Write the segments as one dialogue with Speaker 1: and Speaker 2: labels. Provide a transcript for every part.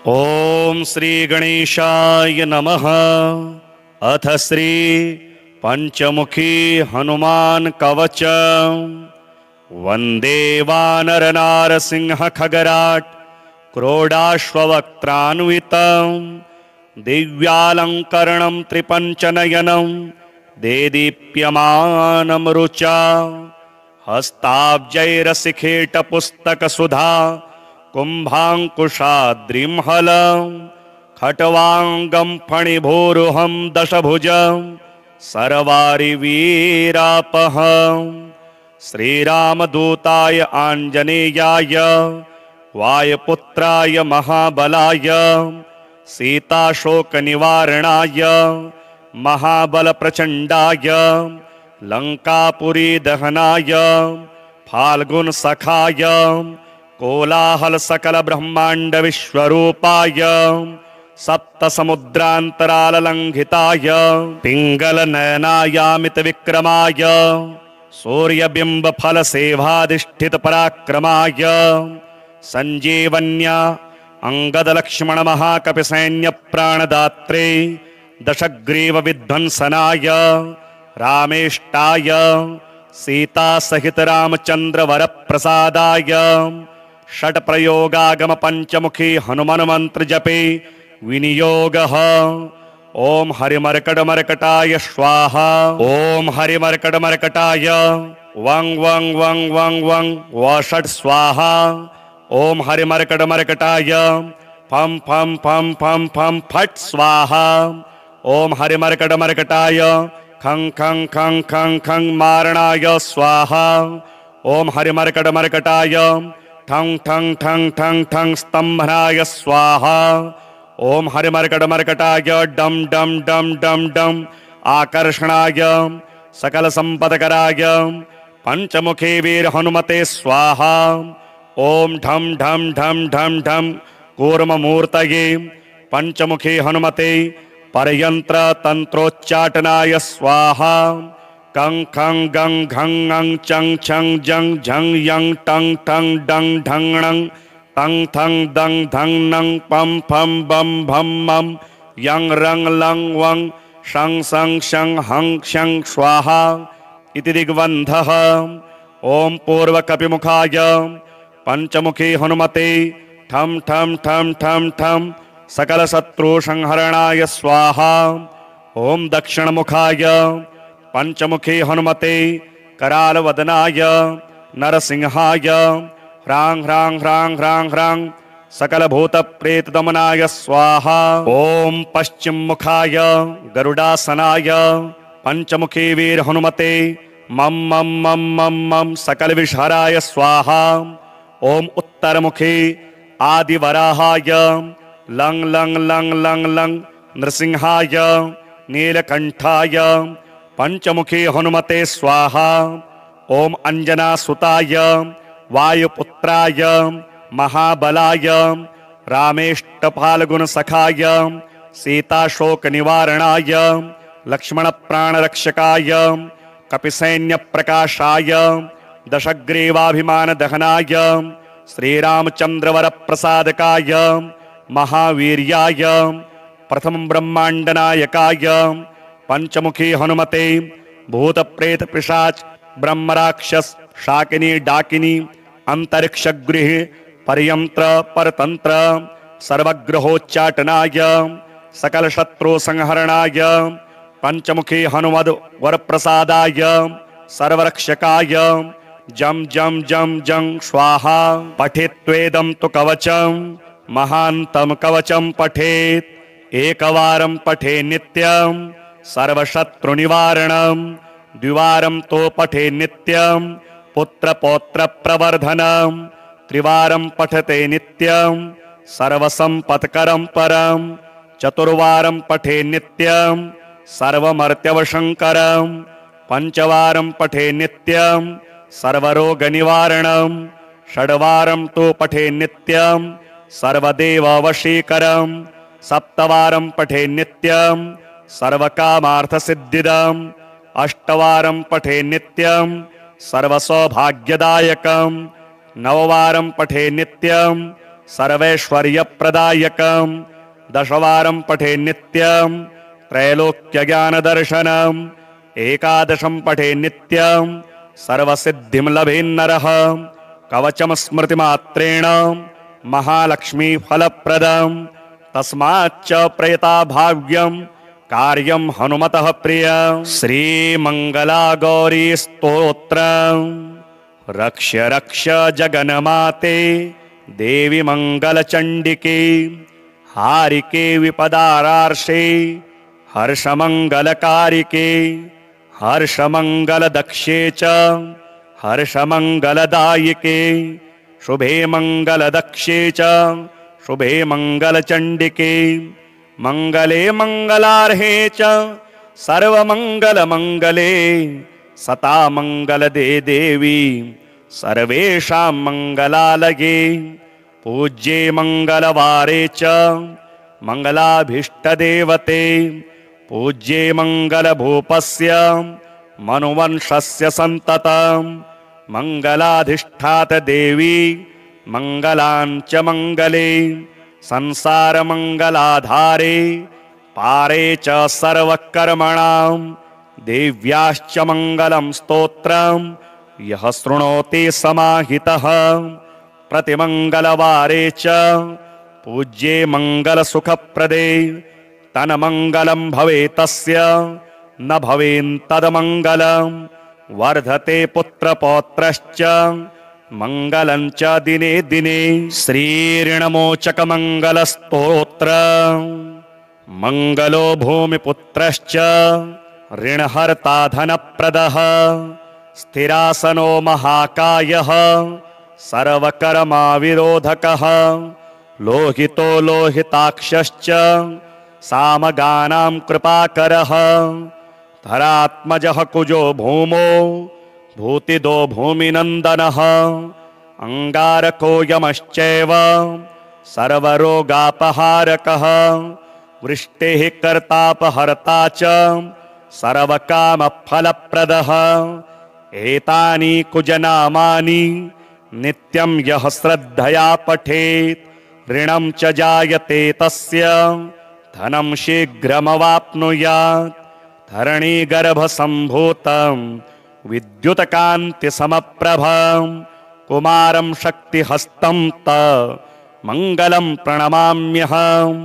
Speaker 1: ओम श्री गणेशाय नमः। अथ श्री पंचमुखी हनुमान कवच। वंदे वानर नारसिंह खगराट क्रोडाश्ववक्त्रान्वितं दिव्यालंकरणं त्रिपंचनयनं देदीप्यमानं रुचा हस्ताब्जैरसिखेटपुस्तकसुधा कुंभांकुशाद्रिमहलं खट्वांगं फणिभूरुहं दशभुजं सर्वारिवीरापहं श्रीरामदूताय आंजनेयाय वायुपुत्राय महाबलाय सीताशोकनिवारणाय महाबलप्रचण्डाय लंकापुरी दहनाय फाल्गुनसखाय कोलाहल सकल ब्रह्मांड विश्वरूपाय सप्तसमुद्रांतराललंघिताय पिंगल नयनायामित विक्रमाय सूर्यबिंब फल सेवाधिष्ठित पराक्रमाय संजीवन्या अंगद लक्ष्मण महाकपि सैन्य प्राणदात्रे दशग्रीव विध्वंसनाय रामेष्टाय सीता सहित रामचंद्र वर प्रसादाय षट प्रयोगागम पंचमुखी हनुमान मंत्र जपे विनियोगः। ओम हरिमर्कटमर्कटाय स्वाहा। ओम हरिमर्कटमर्कटाय वंग वंग वंग वंग वंग वषट स्वाहा। ओम हरिमर्कटमर्कटाय फम फम फम फम फम फट स्वाहा। ओम हरिमर्कटमर्कटाय खं खं खं खं खं मारणाय स्वाहा। ओम हरिमर्कटमर्कटाय ठं ठं ठं ठं ठं स्तंभनाय स्वाहा। ओम हरिमर्कटमर्कटाय डम डम डम डम डम आकर्षणाय सकल संपदकराय पंचमुखी वीर हनुमते स्वाहा। ओम ढम ढम ढम ढम ढम कूर्ममूर्तये पंचमुखी हनुमते परयंत्र तंत्रोच्चाटनाय स्वाहा। कं खं गं घं ङं चं छं जं झं यं टं ठं डं ढं णं तं थं दं धं नं पं फं बं भं मं यं रं लं वं शं सं शं हं क्षं स्वाहा इति दिग्बन्धः। ओम पूर्वकपिमुखाय पंचमुखी हनुमते ठं ठं ठं ठं ठं सकल शत्रु संहरणाय स्वाहा। ओम दक्षिणमुखाय पंचमुखी हनुमते करालवदनाय नरसिंहाय ह्रां ह्रां ह्रां ह्रां ह्रां सकल भूत प्रेत दमनाय स्वाहा। ओम पश्चिम मुखाय गरुडासनाय पंचमुखी वीर हनुमते मम मम मम मम मम सकल विषहराय स्वाहा। ओम उत्तरमुखी आदिवराहाय लंग लंग लंग लंग लंग नृसिंहाय नीलकंठाय पंचमुखी हनुमते स्वाहा। ओम अंजनासुताय वायुपुत्राय महाबलाय रामेष्टफाल्गुनसखाय सीताशोकनिवारणाय लक्ष्मण प्राणरक्षकाय कपिसैन्य प्रकाशाय दशग्रीवाभिमान दहनाय श्रीरामचंद्रवर प्रसादकाय महावीर्याय प्रथम ब्रह्मांडनायकाय पंचमुखी हनुमते भूत प्रेत पिशाच ब्रह्मराक्षस शाकिनी डाकिनी अंतरिक्षगृह पर्यंत्र परतंत्र सर्वग्रहोच्चाटनाय सकल शत्रु संहरणाय पंचमुखी हनुमद वर प्रसादाय सर्वरक्षकाय जम जम जम जम स्वाहा। पठेत्वेदं तु कवचम महांतम कवचम पठेत एकवारं पठे नित्यं सर्वशत्रु निवारणं द्विवारं तो पठे नित्यं पुत्र पौत्र प्रवर्धनं त्रिवारं पठते नित्यं सर्वसंपत्करं परं चतुर्वारं पठे नित्यं सर्वमर्त्यवशंकरं पंचवारं पठे नित्यं सर्वरोगनिवारणं षड्वारं तो पठे नित्यं सर्वदेववशीकरं सप्तवारं पठे नित्यं सर्वकामार्थसिद्धिदं अष्टवारं पठे नित्यं सर्वसौभाग्यदायकं नववारं पठे नित्यं सर्वैश्वर्यप्रदायकं दशवारं पठे नित्यं त्रैलोक्यज्ञानदर्शनम् एकादशं पठे नित्यं सर्वसिद्धिं लभेन्नरः कवचं स्मृतिमात्रेण महालक्ष्मीफलप्रदं तस्माच्च प्रयताभाव्यं कार्यं हनुमतः प्रियं श्रीमङ्गला गौरी स्तोत्रम् रक्ष रक्ष जगन्माते देवी मंगलचंडिके हारिके विपदारार्षे हर्षमंगलकारिके हर्षमंगलदक्षे च हर्षमंगलदायिके शुभे मंगलदक्षे च शुभे मंगलचंडिके मंगले मंगलार्हे च सर्वमंगलमंगले सता मंगलदे देवी सर्वेषां मंगलालये पूज्ये मंगलवारे च मंगलाभीष्टदेवते पूज्ये मंगलभूपस्य मनुवंशस्य सन्ततं मंगलाधिष्ठात देवी मंगलाञ्च मंगले संसारमंगलाधारे पारे च सर्वकर्मणां देव्याश्च मंगलं स्तोत्रं यः शृणोति समाहितः प्रतिमंगलवारे च पूज्ये मंगलसुखप्रदे तन्मंगलं भवेतस्य न भवेन्तदमंगलं वर्धते पुत्रपौत्रश्च मंगलं च दिने दिने श्रीऋणमोचकमंगलस्तोत्रम् मंगलो भूमिपुत्रश्च ऋणहर्ता धनप्रदः स्थिरासनो महाकायः सर्वकर्माविरोधकः लोहितो लोहिताक्षश्च सामगानां कृपाकरः धरात्मजः कुजो भूमो भूतिदो भूमिनन्दनः अंगारको यमश्चैव सर्वरोगापहारकः वृष्टेः कर्तापहर्ता च सर्वकामफलप्रदः एतानि कुजनामानि नित्यं यः श्रद्धया पठेत् ऋणं च जायते तस्य धनं शीघ्रमवाप्नुयात् धरणीगर्भसम्भूतं विद्युतकान्तिसमप्रभं कुमारं शक्तिहस्तं त मङ्गलं प्रणमाम्यहम्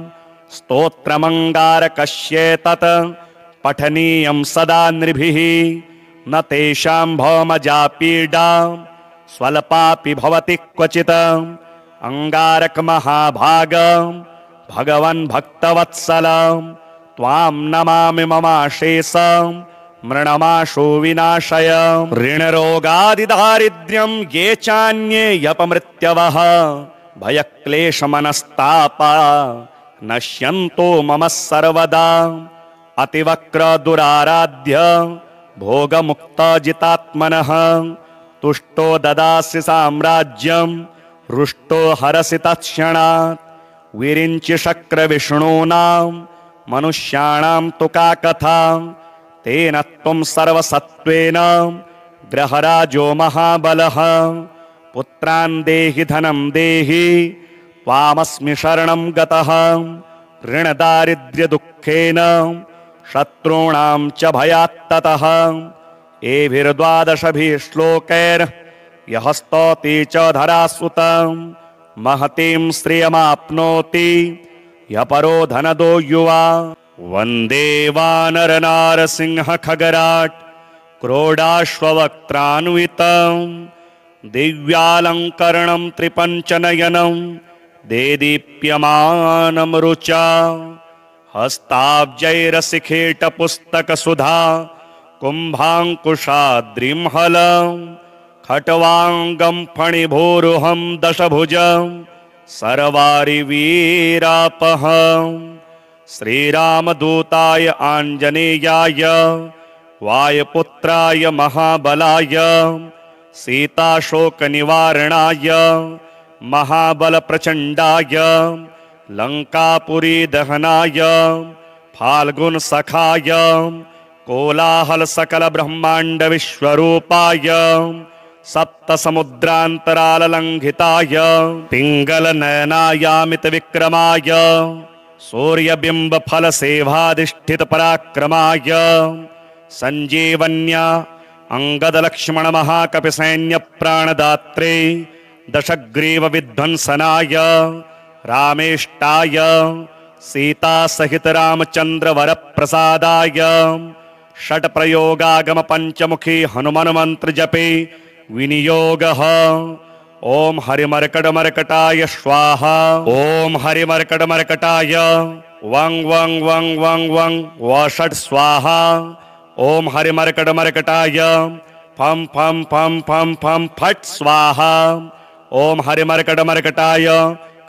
Speaker 1: स्तोत्रमङ्गारकस्येतत् पठनीयं सदा नृभिः न तेषां भौमजापीडा स्वल्पापि भवति क्वचित् अंगारकमहाभाग भगवन् भक्तवत्सलं त्वां नमामि ममाशेषं मृणमाशो विनाशय ऋणरोगादिदारिद्र्यं ये चान्ये यपमृत्यवः भयक्लेशमनस्तापा नश्यन्तो मम सर्वदा अतिवक्र दुराराध्य भोगमुक्तजितात्मनः तुष्टो ददासि साम्राज्यं रुष्टो हरसि तत्क्षणात् विरिञ्चि शक्रविष्णूनां मनुष्याणां तु का कथा तेन त्वं सर्वसत्त्वेन ग्रहराजो महाबलः पुत्रान् देहि धनं देहि त्वामस्मि शरणं गतः ऋणदारिद्र्यदुःखेन शत्रूणां च भयात्ततः एभिर्द्वादशभिः श्लोकैर् यः स्तौति च धरासुतं महतीं श्रियमाप्नोति यः परो धनदो युवा वन्दे वानरनारसिंह खगराट् क्रोडाश्ववक्त्रान्वितं दिव्यालङ्करणं त्रिपञ्चनयनं देदीप्यमानं रुचा हस्ताब्जैरसिखेटपुस्तकसुधा कुम्भाङ्कुशाद्रिंहलं खट्वाङ्गं फणिभूरुहं दशभुजं सर्वारिवीरापहं श्रीरामदूताय आञ्जनेयाय वायुपुत्राय महाबलाय सीताशोकनिवारणाय महाबलप्रचण्डाय लङ्कापुरीदहनाय फाल्गुनसखाय कोलाहलसकलब्रह्माण्डविश्वरूपाय सप्तसमुद्रान्तराललङ्घिताय पिङ्गलनयनायामितविक्रमाय सूर्यबिम्बफलसेवाधिष्ठितपराक्रमाय सञ्जीवन्या अंगदलक्ष्मणमहाकपिसैन्यप्राणदात्रे दशग्रीवविध्वंसनाय रामेष्टाय सीतासहितरामचन्द्रवरप्रसादाय षट्प्रयोगागमपञ्चमुखी हनुमन्मन्त्रजपे विनियोगः। ओम हरिमर्कटमर्कटाय स्वाहा। ओम हरिमर्कटमर्कटाय वं वं वं वं वं वषट् स्वाहा। ओम हरिमर्कटमर्कटाय फं फं फं फं फं फट् स्वाहा। ओम हरिमर्कटमर्कटाय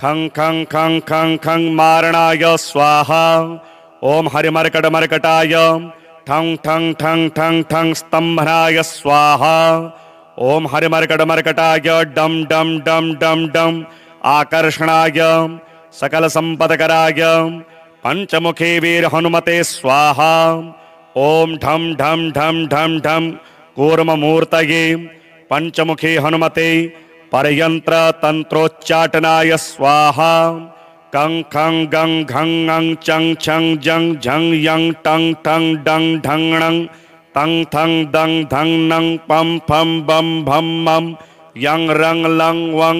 Speaker 1: खं खं खं खं खं मारणाय स्वाहा। ओम हरिमर्कटमर्कटाय ठं ठं ठं ठं ठं स्तंभनाय स्वाहा। ओम हरिमर्कटमर्कटाय डम डम डम डम डम आकर्षणाय सकल संपदकराय पंचमुखे वीर हनुमते स्वाहा। ओम ढम ढम ढम ढम ढम कूर्ममूर्तये पंचमुखे हनुमते परयंत्र तंत्रोच्चाटनाय स्वाहा। कं खं गं घं ङं चं छं जं झं यं टं ठं डं ढं णं तं थं दं धं नं पं फं बं भं मं यं रं लं वं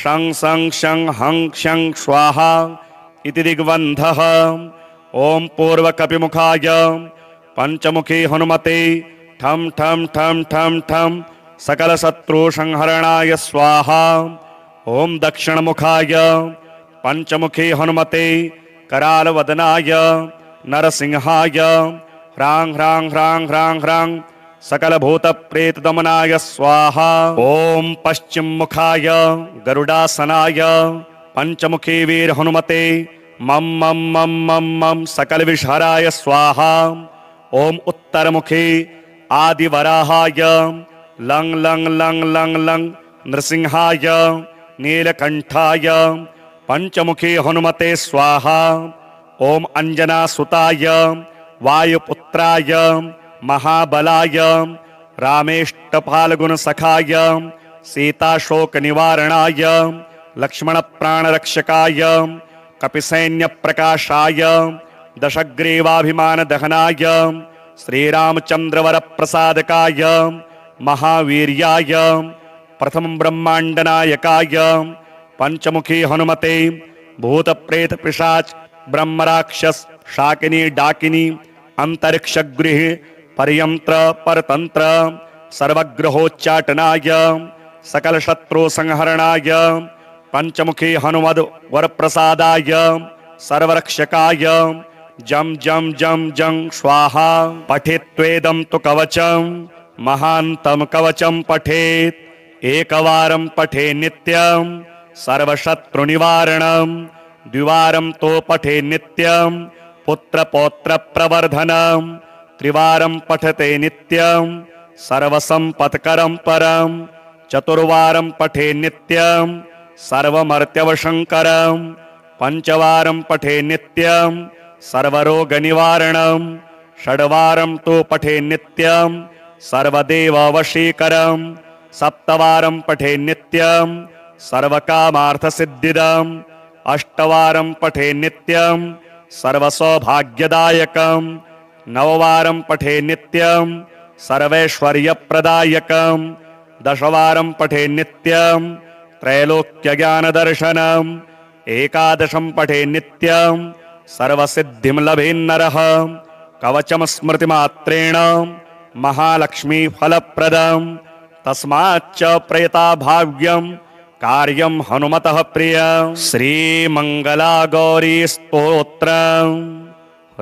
Speaker 1: शं सं शं हं क्षं स्वाहा इति दिग्बन्धः। ओम पूर्वकपिमुखाय पंचमुखी हनुमते ठं ठं ठं ठं ठं सकल शत्रु संहरणाय स्वाहा। ओम दक्षिणमुखाय पंचमुखी हनुमते करालवदनाय नरसिंहाय ह्रां ह्रां ह्रां ह्रां ह्रां सकल भूत प्रेत दमनाय स्वाहा। ओम पश्चिम मुखाय गरुडासनाय पंचमुखी वीर हनुमते मम मम मम मम मम सकल विषहराय स्वाहा। ओम उत्तर मुखी आदिवराहाय लंग लंग लंग लंग लंग नृसिंहाय नीलकंठाय पंचमुखी हनुमते स्वाहा। ओम अंजना सुताय वायुपुत्राय महाबलाय रामेष्टफाल्गुन सखाय सीताशोक निवारणाय लक्ष्मण प्राणरक्षकाय कपिसैन्य प्रकाशाय दशग्रीवाभिमान दहनाय श्रीरामचंद्रवर प्रसादकाय महावीर्याय प्रथम ब्रह्मांड नायकाय पंचमुखी हनुमते भूत प्रेत पिशाच ब्रह्मराक्षस शाकिनी डाकिनी अंतरिक्षगृह पर्यंत्र परतंत्र सर्वग्रहोच्चाटनाय सकल शत्रु संहरणाय पंचमुखी हनुमद वरप्रसादाय सर्वरक्षकाय जम जम जम जम स्वाहा। पठेत्वेदं तु कवचं महान्तं कवचं पठेत् एकवारं पठे नित्यं सर्वशत्रुनिवारणं द्विवारं तो पठे नित्यं पुत्र पौत्र प्रवर्धनं त्रिवारं पठते नित्यं सर्वसंपत्करं परं चतुर्वारं पठे नित्यं सर्वमर्त्यवशंकरं पंचवारं पठे नित्यं सर्वरोगनिवारणं षड्वारं तो पठे नित्यं सर्वदेववशीकरं सप्तवारं पठे नित्यं सर्वकामार्थसिद्धिदं अष्टवारं पठे नित्यं सर्वसौभाग्यदायकं नववारं पठे नित्यं सर्वैश्वर्यप्रदायकं दशवारं पठे नित्यं त्रैलोक्यज्ञानदर्शनम् एकादशं पठे नित्यं सर्वसिद्धिं लभेन्नरः कवचं स्मृतिमात्रेण महालक्ष्मी फलप्रदं तस्माच्च प्रयता भाव्यं कार्यं हनुमतः प्रियं। श्रीमंगला गौरी स्तोत्रम्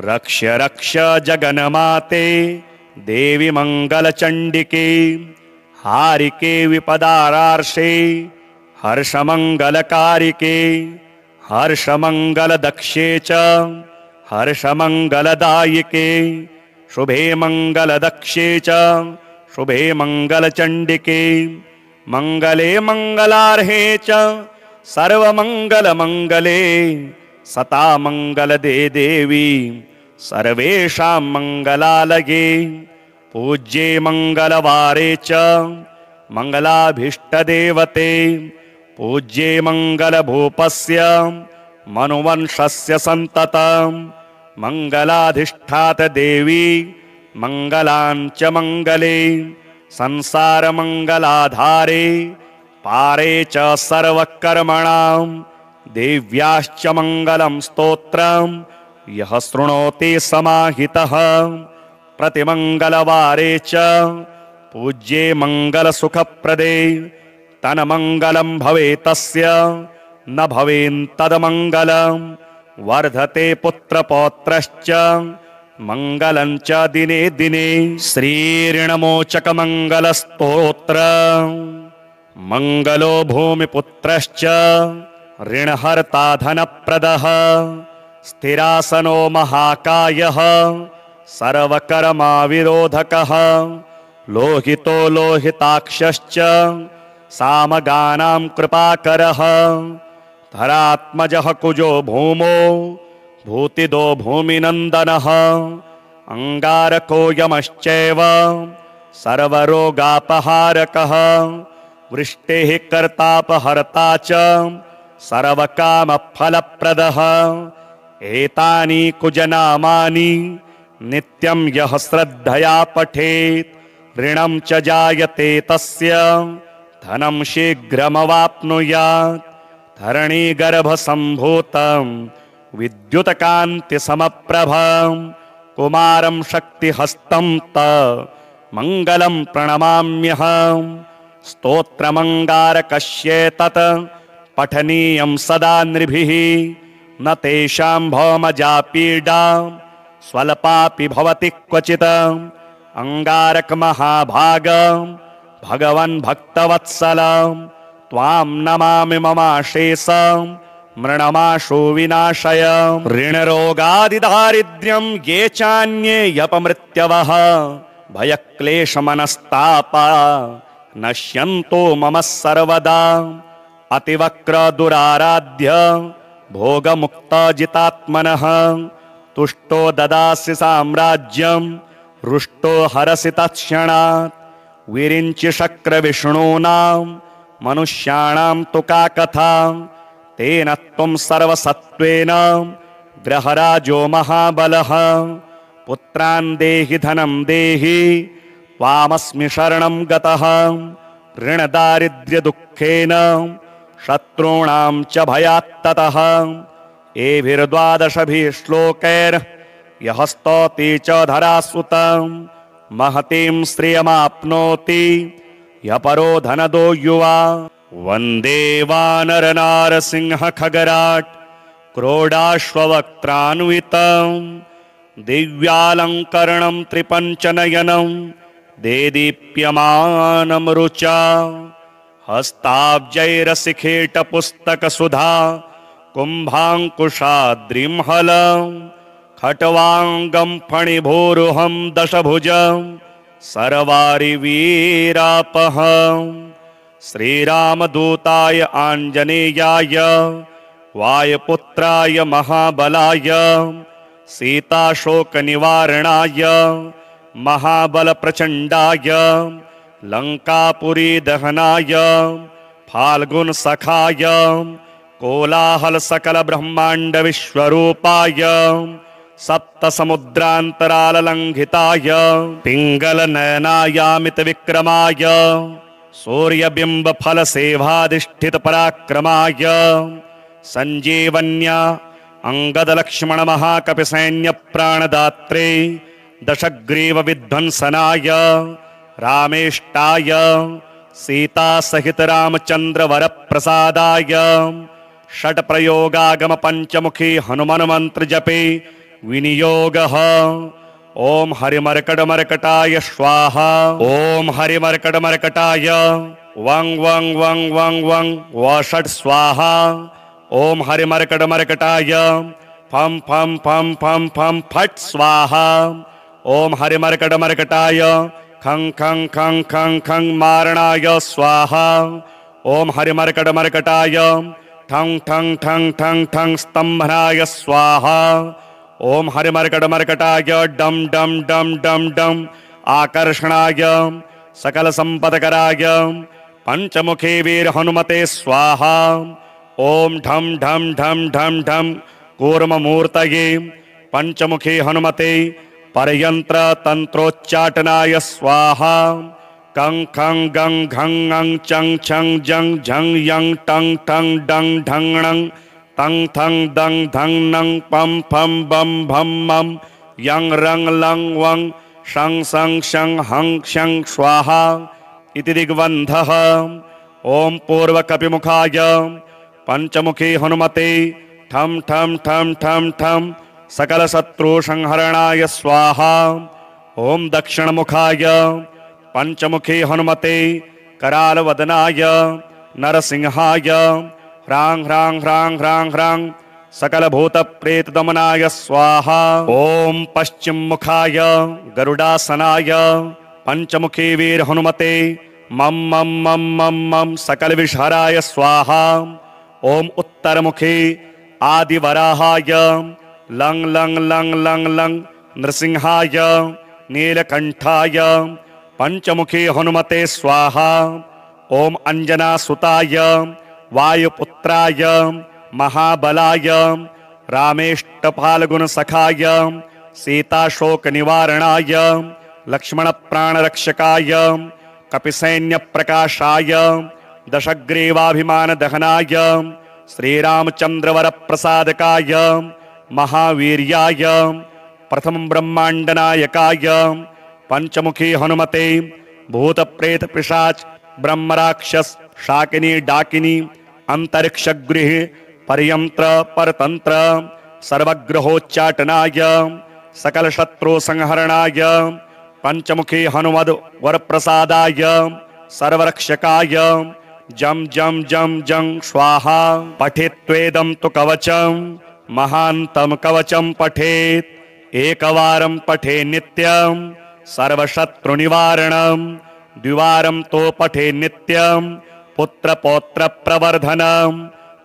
Speaker 1: रक्ष रक्ष जगन्माते देवी मंगलचंडिके हारिके विपदारार्षे हर्षमंगलकारिके हर्षमंगलदक्षे च हर्षमंगलदायिके शुभे मंगलदक्षे च शुभे मंगलचंडिके मंगले मंगलार्हे च सर्वमंगलमंगले सता मंगलदे देवी सर्वेषां मंगलालये पूज्ये मंगलवारे च मङ्गलाभीष्टदेवते पूज्ये मङ्गलभूपस्य मनुवंशस्य सन्ततं मङ्गलाधिष्ठात देवी मङ्गलाञ्च मङ्गले संसारमङ्गलाधारे पारे च सर्वकर्मणां देव्याश्च मङ्गलं स्तोत्रं यः शृणोति समाहितः प्रतिमङ्गलवारे च पूज्ये मङ्गलसुखप्रदे तन्मङ्गलं भवेत्तस्य न भवेत्तन्मङ्गलं वर्धते पुत्रपौत्रश्च मङ्गलं च दिने दिने श्रीऋणमोचकमङ्गलस्तोत्र मङ्गलो भूमिपुत्रश्च ऋणहर्ता धनप्रदः स्थिरासनो महाकायः सर्वकर्माविरोधकः लोहितो लोहिताक्षश्च सामगानां कृपाकरः धरात्मजः कुजो भूमो भूतिदो भूमिनन्दनः अङ्गारको यमश्चैव सर्वरोगापहारकः वृष्टेः कर्तापहर्ता च सर्वकामफलप्रदः एतानि कुजनामानि नित्यं यः श्रद्धया पठेत् ऋणं च जायते तस्य धनं शीघ्रमवाप्नुयात् धरणीगर्भसम्भूतं विद्युत्कान्तिसमप्रभं कुमारं शक्तिहस्तं त मङ्गलं प्रणमाम्यहं स्तोत्रमङ्गारकस्येतत् पठनीयं सदा नृभिः न तेषां भौमजापीडा स्वल्पापि भवति क्वचित् अङ्गारकमहाभाग भगवन् भक्तवत्सलं त्वां नमामि ममाशेषं मृणमाशो विनाशय ऋणरोगादिदारिद्र्यं ये चान्ये यपमृत्यवः भयक्लेशमनस्तापा नश्यन्तो मम सर्वदा अतिवक्र दुराराध्य भोगमुक्तजितात्मनः तुष्टो ददासि साम्राज्यं रुष्टो हरसि तत्क्षणात् विरिञ्चि शक्रविष्णूनां मनुष्याणां तु का कथा तेन त्वं सर्वसत्त्वेन ग्रहराजो महाबलः पुत्रान् देहि धनं देहि त्वामस्मि शरणं गतः ऋणदारिद्र्यदुःखेन शत्रूणां च भयात्ततः एभिर्द्वादशभिः श्लोकैर् यः स्तौति च धरासुतं महतीं श्रियमाप्नोति यः परो धनदो युवा वन्दे वानरनारसिंह खगराट् क्रोडाश्ववक्त्रान्वितं दिव्यालङ्करणं त्रिपञ्चनयनं देदीप्यमानं रुचा हस्ताब्जैरशिखेटपुस्तकसुधा कुम्भाङ्कुशाद्रिंहलं खट्वाङ्गं फणिभूरुहं दशभुजं सर्वारिवीरापहं श्रीरामदूताय आञ्जनेयाय वायुपुत्राय महाबलाय सीताशोकनिवारणाय महाबलप्रचण्डाय लङ्कापुरीदहनाय फाल्गुनसखाय कोलाहलसकलब्रह्माण्डविश्वरूपाय सप्तसमुद्रान्तराललङ्घिताय पिङ्गलनयनायामितविक्रमाय सूर्यबिम्बफलसेवाधिष्ठितपराक्रमाय सञ्जीवन्या अङ्गदलक्ष्मणमहाकपिसैन्यप्राणदात्रे दशग्रीवविध्वंसनाय रामेष्टाय सीतासहितरामचन्द्रवरप्रसादाय षट्प्रयोगागमपञ्चमुखी हनुमन्मन्त्रजपे विनियोगः ॐ हरिमर्कटमर्कटाय स्वाहा ॐ हरिमर्कटमर्कटाय वं वं वं वं वं वषट् स्वाहा ॐ हरिमर्कटमर्कटाय फं फं फं फं फं फट् स्वाहा ॐ हरिमर्कटमर्कटाय खं खं खं खं खं मारणाय स्वाहा ॐ हरिमर्कटमर्कटाय ठं ठं ठं ठं ठं स्तम्भनाय स्वाहा ॐ हरिमर्कटमर्कटाय डं डं डं डं डं आकर्षणाय सकल संपदकराय पंचमुखे वीर हनुमते स्वाहा। ओम ढम ढम ढम ढम ढम कूर्ममूर्तये पंचमुखे हनुमते परयंत्र तंत्रोच्चाटनाय स्वाहा। कंग खं गंग घंग अंग चंग छंग जंग झंग यंग टंग ठंग डंग ढंगणंग तंग थंग दंग धंग नंग पम फम बम भम मम यंग रंग लंग वंग शं सं शं हं शं स्वाहा इति दिग्बन्धः। ओम पूर्वकपिमुखाय पंचमुखी हनुमते ठम ठम ठम ठम ठम सकल शत्रु संहरणाय स्वाहा। ओम दक्षिणमुखाय पंचमुखी हनुमते करालवदनाय नरसिंहाय ह्रां ह्रां ह्रां ह्रां ह्रां सकल भूत प्रेत दमनाय स्वाहा। ओम पश्चिम मुखाय गरुडासनाय पंचमुखी वीर हनुमते मम मम मम मम मम सकल विषहराय स्वाहा। ओम उत्तर मुखी आदिवराहाय लंग लंग लंग लंग लंग नृसिंहाय नीलकंठाय पंचमुखी हनुमते स्वाहा। ओम अंजना सुताय वायुपुत्राय महाबलाय रामेष्टफाल्गुन सखाय सीताशोक निवारणाय लक्ष्मण प्राणरक्षकाय कपिसैन्य प्रकाशाय दशग्रीवाभिमान दहनाय श्रीरामचंद्रवर प्रसादकाय महावीर्याय प्रथम ब्रह्मांडनायकाय पंचमुखी हनुमते भूत प्रेत पिशाच ब्रह्मराक्षस शाकिनी डाकिनी अंतरिक्षगृह पर्यंत्र परतंत्र सर्वग्रहोच्चाटनाय सकल शत्रु संहरणाय पंचमुखी हनुमद वरप्रसादाय सर्वरक्षकाय जम जम जम जम स्वाहा। पठेत्वेदं तु कवचं महान्तं कवचं पठेत् एकवारं पठे नित्यं सर्वशत्रुनिवारणं द्विवारं तो पठे नित्यं पुत्रपौत्र प्रवर्धनं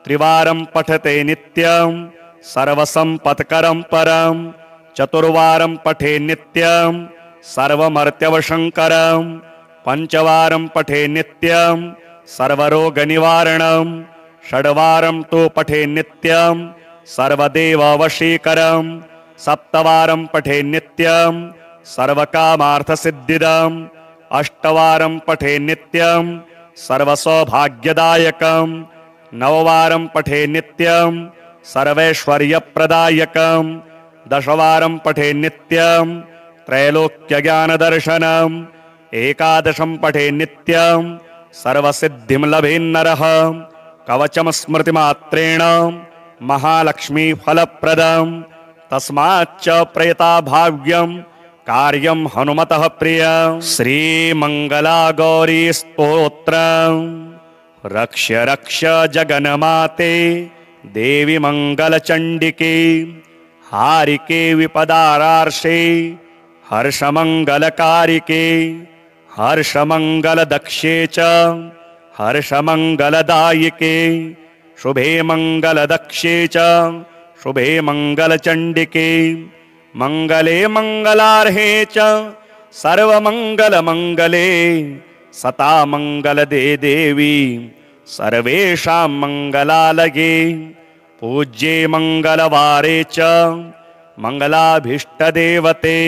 Speaker 1: त्रिवारं पठते नित्यं सर्वसंपत्करं परं चतुर्वारं पठे नित्यं सर्वमर्त्यवशंकरं पंचवारं पठे नित्यं सर्वरोगनिवारणं षड्वारं तो पठे नित्यं सर्वदेववशीकरं सप्तवारं पठे नित्यं सर्वकामार्थसिद्धिदम् अष्टवारं पठे नित्यं सर्वसौभाग्यदायकं नववारं पठे नित्यं सर्वैश्वर्यप्रदायकं दशवारं पठे नित्यं त्रैलोक्यज्ञानदर्शनम् एकादशं पठे नित्यं सर्वसिद्धिं लभेन्नरः कवचं स्मृतिमात्रेण महालक्ष्मीफलप्रदं तस्माच्च प्रयताभाव्यं कार्यं हनुमतः प्रिय। श्रीमंगला गौरी स्तोत्रम् रक्ष रक्ष जगन्माते देवी मंगलचंडिके हारिके विपदारार्षे हर्षमंगलकारिके हर्षमंगलदक्षे च हर्षमंगलदायिके शुभे मंगलदक्षे च शुभे मंगलचंडिके मंगले मंगलार्हे च सर्वमंगलमंगले सता मंगलदे देवी सर्वेषां मंगलालये। पूज्ये मंगलवारे च मंगलाभीष्टदेवते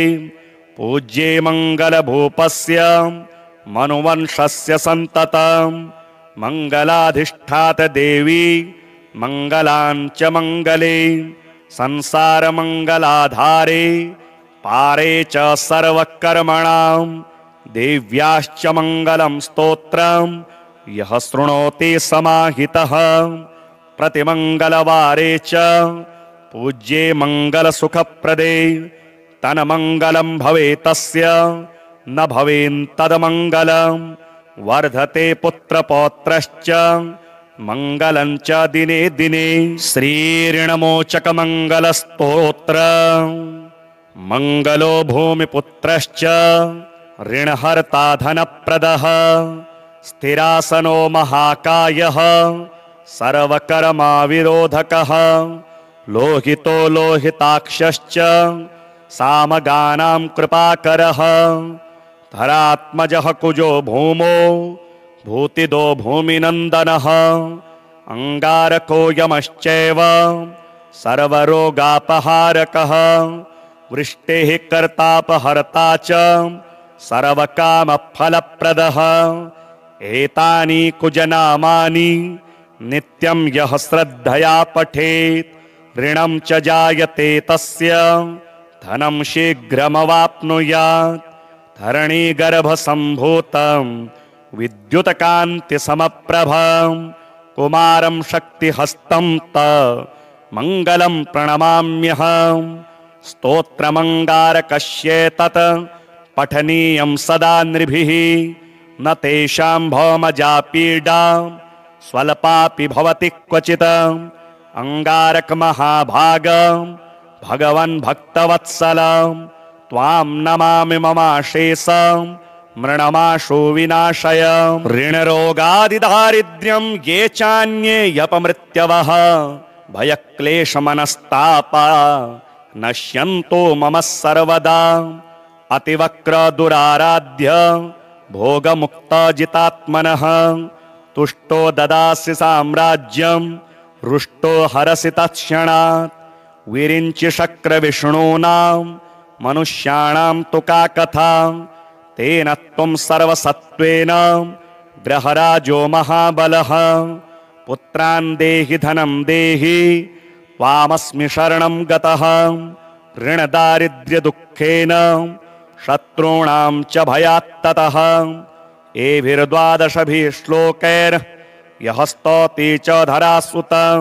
Speaker 1: पूज्ये मंगलभूपस्य मनुवंशस्य सन्ततं मंगलाधिष्ठात देवी मंगलांच मंगले संसारमंगलाधारे पारे च सर्वकर्मणां देव्याश्च मंगलं स्तोत्रं यः शृणोति समाहितः प्रतिमंगलवारे च पूज्ये मंगलसुखप्रदे तन्मंगलं भवेतस्य न भवेन्तद्मंगलं वर्धते पुत्रपौत्रश्च मंगलं च दिने दिने। श्रीऋणमोचक मंगलस्तोत्र मंगलो भूमिपुत्रश्च ऋणहर्ता धनप्रदः स्थिरासनो महाकायः सर्वकर्माविरोधकः लोहितो लोहिताक्षश्च सामगानां कृपाकरः धरात्मजः कुजो भूमो भूतिदो भूमिनन्दनः अंगारको यमश्चैव सर्वरोगापहारकः वृष्टेः कर्तापहर्ता च सर्वकामफलप्रदः एतानि कुजनामानि नित्यं यः श्रद्धया पठेत् ऋणं च जायते तस्य धनं शीघ्रमवाप्नुयात् धरणीगर्भसम्भूतं विद्युतकान्तिसमप्रभं कुमारं शक्तिहस्तं त मङ्गलं प्रणमाम्यहं स्तोत्रमङ्गारकस्येतत् पठनीयं सदा नृभिः न तेषां भौमजा पीडा स्वल्पापि भवति क्वचित् अंगारक महाभाग भगवन् भक्तवत्सल त्वां नमामि ममाशेषं मृणमाशो विनाशय ऋणरोगादिदारिद्र्यं ये चान्ये यपमृत्यवः भयक्लेशमनस्तापा नश्यन्तो मम सर्वदा अतिवक्र दुराराध्य भोगमुक्तजितात्मनः तुष्टो ददासि साम्राज्यं रुष्टो हरसि तत्क्षणात् विरिञ्चि शक्रविष्णूनां मनुष्याणां तु का कथा तेन त्वं सर्वसत्त्वेन ग्रहराजो महाबलः पुत्रान् देहि धनं देहि त्वामस्मि शरणं गतः ऋणदारिद्र्यदुःखेन शत्रूणां च भयात्ततः एभिर्द्वादशभिः श्लोकैर् यः स्तौति च धरासुतं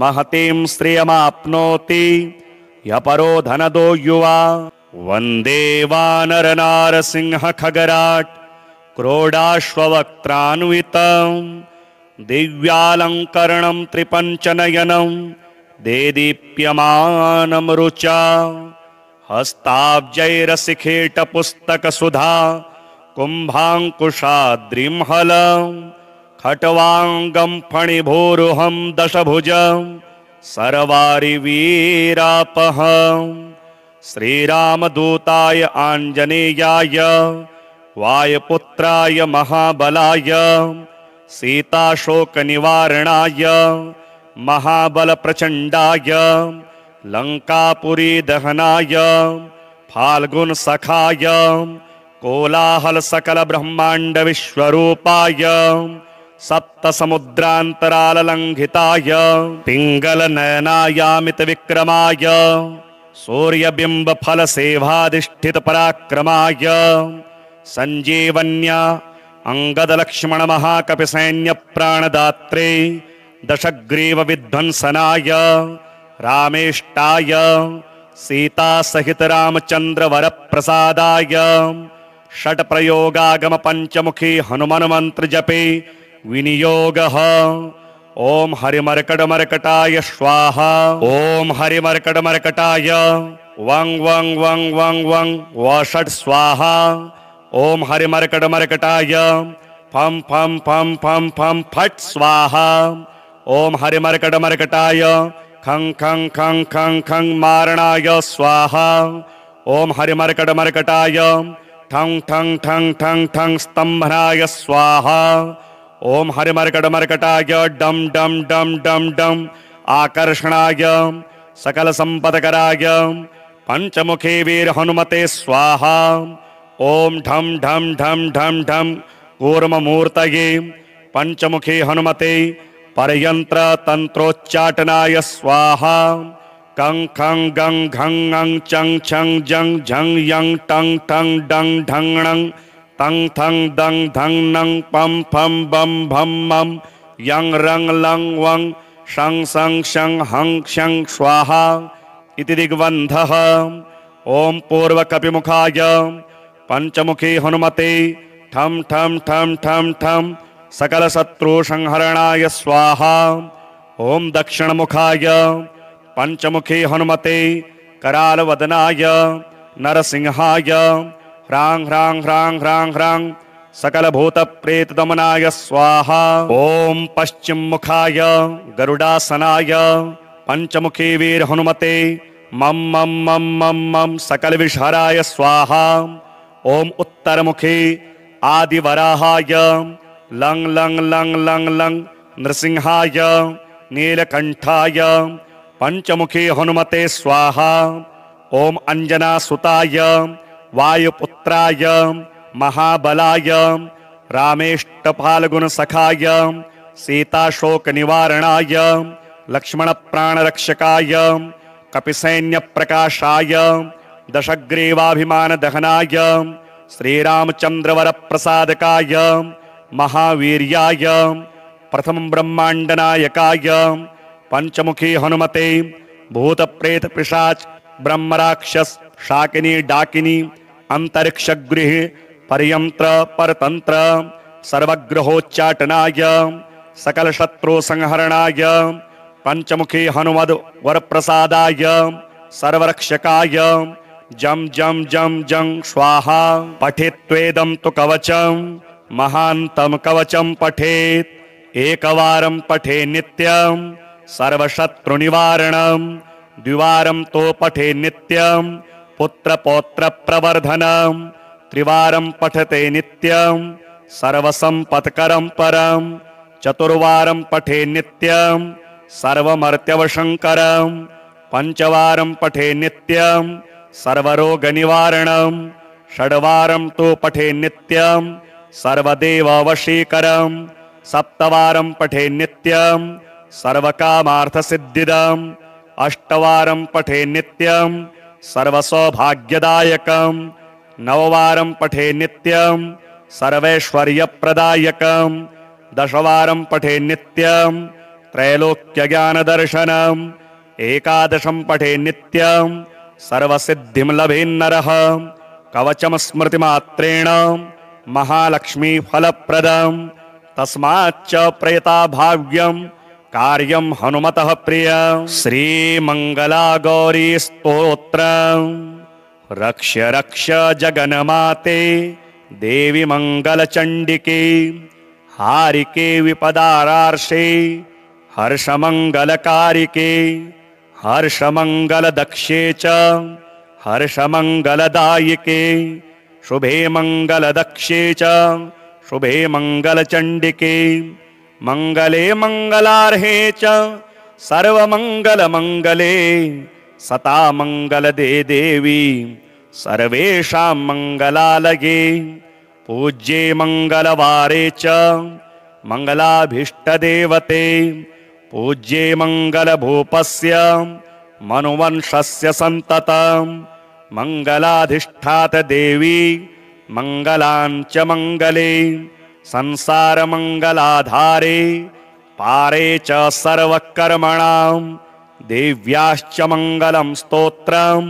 Speaker 1: महतीं श्रियमाप्नोति यपरो धनदो युवा वन्दे वानरनारसिंह खगराट् क्रोडाश्ववक्त्रान्वितं दिव्यालङ्करणं त्रिपञ्चनयनं देदीप्यमानं रुचा हस्ताब्जैरशिखेटपुस्तकसुधा कुम्भाङ्कुशाद्रिंहलं खट्वाङ्गं फणिभूरुहं दशभुजं सर्वारिवीरापहं श्रीरामदूताय आञ्जनेयाय वायुपुत्राय महाबलाय सीताशोकनिवारणाय महाबलप्रचण्डाय लङ्कापुरीदहनाय फाल्गुनसखाय कोलाहलसकलब्रह्माण्डविश्वरूपाय सप्तसमुद्रान्तराललङ्घिताय पिङ्गलनयनायामितविक्रमाय सूर्यबिम्बफलसेवाधिष्ठितपराक्रमाय सञ्जीवन्या अङ्गदलक्ष्मणमहाकपिसैन्यप्राणदात्रे दशग्रीवविध्वंसनाय रामेष्टाय सीतासहितरामचन्द्रवरप्रसादाय षट्प्रयोगागमपञ्चमुखी हनुमन्मन्त्रजपे विनियोगः ओम हरिमर्कटमर्कटाय स्वाहा ओम हरिमर्कटमर्कटाय वं वं वं वं वं वषट् स्वाहा ओम हरिमर्कटमर्कटाय फं फं फं फं फं फट् स्वाहा ओम हरिमर्कटमर्कटाय खं खं खं खं खं मारणाय स्वाहा ओम हरिमर्कटमर्कटाय ठं ठं ठं ठं ठं स्तंभनाय स्वाहा ओम हरिमर्कटमर्कटाय डम डम डम डम डम आकर्षणाय सकल संपदकराय पंचमुखे वीर हनुमते स्वाहा ओम ढम ढम ढम ढम ढम कूर्ममूर्तये पंचमुखे हनुमते परयंत्र तंत्रोच्चाटनाय स्वाहा कं खं गं घं ङं चं छं जं झं यं टं ठं डं ढं णं तं थं दं धं नं पं फं बं भं मं यं रं लं वं शं सं शं हं क्षं स्वाहा इति दिग्बन्धः ओम पूर्वकपिमुखाय पंचमुखी हनुमते ठं ठं ठं ठं ठं सकलशत्रुसंहरणाय स्वाहा ओम दक्षिणमुखाय पंचमुखी हनुमते करालवदनाय नरसिंहाय ह्रां ह्रां ह्रां ह्रां ह्रां सकलभूतप्रेतदमनाय स्वाहा ओम पश्चिममुखाय गरुडासनाय पंचमुखी वीर हनुमते मम मम मम मम मम सकलविषहराय स्वाहा ओम उत्तरमुखे आदिवराहाय लं लं लं लं लं नृसिंहाय नीलकंठाय पंचमुखी हनुमते स्वाहा। ओम अंजनासुताय वायुपुत्राय महाबलाय रामेष्टफाल्गुणसखाय सीताशोकनिवारणाय लक्ष्मणप्राणरक्षकाय कपिसैन्यप्रकाशाय दशग्रीवाभिमानदहनाय श्रीरामचंद्रवरप्रसादकाय महावीर्याय प्रथम ब्रह्मांडनायकाय पंचमुखी हनुमते भूतप्रेत पिशाच ब्रह्मराक्षस शाकिनी डाकिनी अंतरिक्षगृह पर्यंत्र परतंत्र सर्वग्रहोच्चाटनाय सकल शत्रु संहरणाय पंचमुखी हनुमद वरप्रसादाय सर्वरक्षकाय जम जम जम जम स्वाहा। पठेत्वेदं तु कवचं महान्तं कवचं पठेत् एकवारं पठे नित्यं सर्वशत्रुनिवारणं द्विवारं तो पठे नित्यं पुत्रपौत्रप्रवर्धनं त्रिवारं पठते नित्यं सर्वसंपत्करं परं चतुर्वारं पठे नित्यं सर्वमर्त्यवशंकरं पंचवारं पठे नित्यं सर्वरोगनिवारणं षड्वारं तो पठे नित्यं सर्वदेववशीकरं सप्तवारं पठे नित्यं सर्वकामार्थसिद्धिदम् अष्टवारं पठे नित्यं सर्वसौभाग्यदायकं नववारं पठे नित्यं सर्वैश्वर्यप्रदायकं दशवारं पठे नित्यं त्रैलोक्यज्ञानदर्शनम् एकादशं पठे नित्यं सर्वसिद्धिं लभेन्नरः कवचं स्मृतिमात्रेण महालक्ष्मीफलप्रदं तस्माच्च प्रयता भाव्यं कार्यं हनुमतः प्रिय। श्रीमंगला गौरी स्तोत्रं रक्ष रक्ष जगन्माते देवी मंगलचंडिके हारिके विपदारार्षे हर्षमंगलकारिके हर्षमंगलदक्षे च हर्षमंगलदायिके शुभे मंगलदक्षे च शुभे मंगलचंडिके मंगले मंगलार्हे च सर्वमंगलमंगले सता मंगलदे देवी सर्वेषां मंगलालये पूज्ये मंगलवारे च मंगलाभीष्टदेवते पूज्ये मंगलभूपस्य मनुवंशस्य सन्ततं मंगलाधिष्ठात देवी मंगलांच मंगले संसारमंगलाधारे पारे च सर्वकर्मणां देव्याश्च मंगलं स्तोत्रं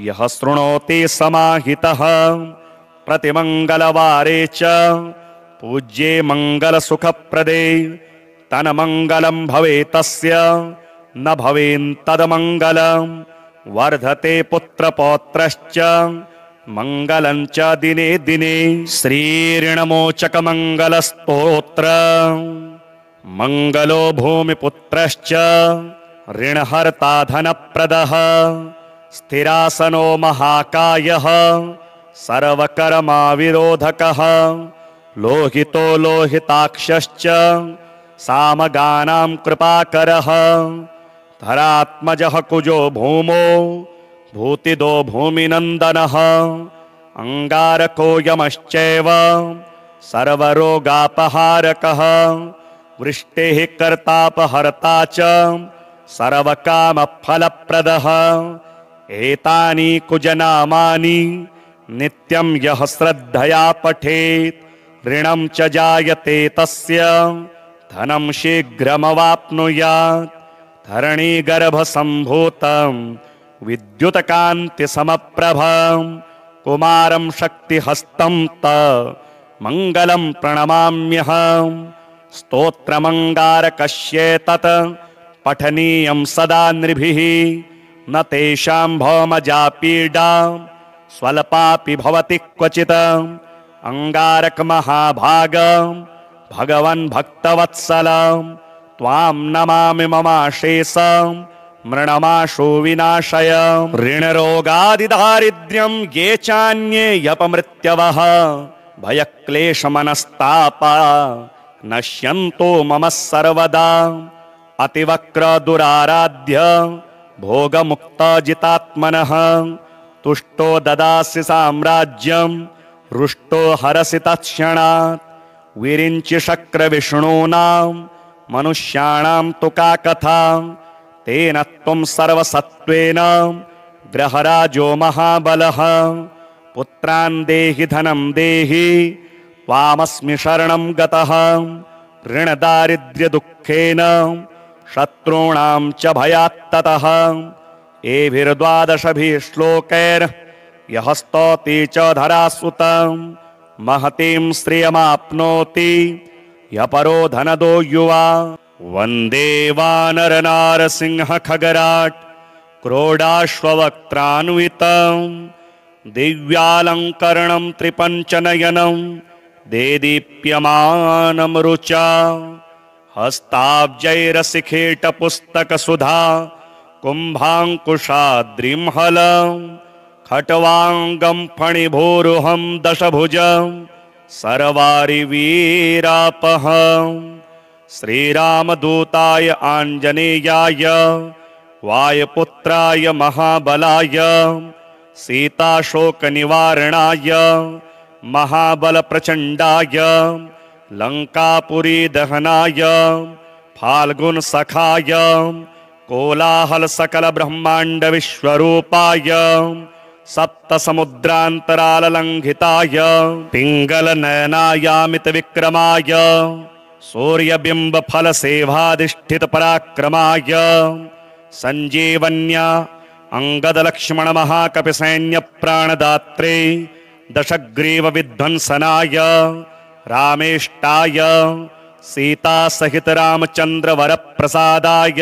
Speaker 1: यः शृणोति समाहितः प्रतिमंगलवारे च पूज्ये मंगलसुखप्रदे तन्मंगलं भवेतस्य न भवेन्तद्मंगलं वर्धते पुत्रपौत्रश्च मंगलं च दिने दिने। श्रीऋणमोचक मंगलस्तोत्र मंगलो भूमिपुत्रश्च ऋणहर्ता धनप्रदः स्थिरासनो महाकायः सर्वकर्माविरोधकः लोहितो लोहिताक्षश्च सामगानां कृपाकरः धरात्मजः कुजो भूमो भूतिदो भूमिनन्दनः अंगारको यमश्चैव सर्वरोगापहारकः वृष्टेः कर्तापहर्ता च सर्वकामफलप्रदः एतानि कुजनामानि नित्यं यः श्रद्धया पठेत् ऋणं च जायते तस्य धनं शीघ्रमवाप्नुयात् धरणीगर्भसम्भूतं विद्युतकान्तिसमप्रभं कुमारं शक्तिहस्तं त मंगलं प्रणमाम्यहम् स्तोत्रमंगारकस्येतत् पठनीयं सदा नृभिः न तेषां भौमजा पीडा स्वल्पापि भवति क्वचित् अंगारक महाभाग भगवन् भक्तवत्सल त्वां नमामि ममाशेषं मृणमाशो विनाशय ऋणरोगादिदारिद्र्यं ये चान्ये यपमृत्यवः भयक्लेशमनस्तापा नश्यन्तो मम सर्वदा अतिवक्र दुराराध्य भोगमुक्तजितात्मनः तुष्टो ददासि साम्राज्यं रुष्टो हरसि तत्क्षणात् विरिञ्चि शक्रविष्णूनां मनुष्याणां तु का कथा तेन त्वं सर्वसत्त्वेन ग्रहराजो महाबलः पुत्रान् देहि धनं देहि त्वामस्मि शरणं गतः ऋणदारिद्र्यदुःखेन शत्रूणां च भयात्ततः एभिर्द्वादशभिः श्लोकैर्यः स्तौति च धरासुतं महतीं श्रियमाप्नोति यः परो धनदो युवा वन्दे वानरनारसिंह खगराट् क्रोडाश्ववक्त्रान्वितं दिव्यालङ्करणं त्रिपञ्चनयनं देदीप्यमानं रुचा हस्ताब्जैरसिखेटपुस्तकसुधा कुम्भाङ्कुशाद्रिंहलं खट्वाङ्गं फणिभूरुहं दशभुजं सर्वारिवीरापहं श्रीरामदूताय आञ्जनेयाय वायुपुत्राय महाबलाय सीताशोकनिवारणाय महाबलप्रचण्डाय लङ्कापुरीदहनाय फाल्गुनसखाय कोलाहलसकलब्रह्माण्डविश्वरूपाय सप्तसमुद्रान्तराललङ्घिताय पिङ्गलनयनायामितविक्रमाय सूर्यबिम्बफलसेवाधिष्ठितपराक्रमाय सञ्जीवन्या अङ्गदलक्ष्मणमहाकपिसैन्यप्राणदात्रे दशग्रीवविध्वंसनाय रामेष्टाय सीतासहितरामचन्द्रवरप्रसादाय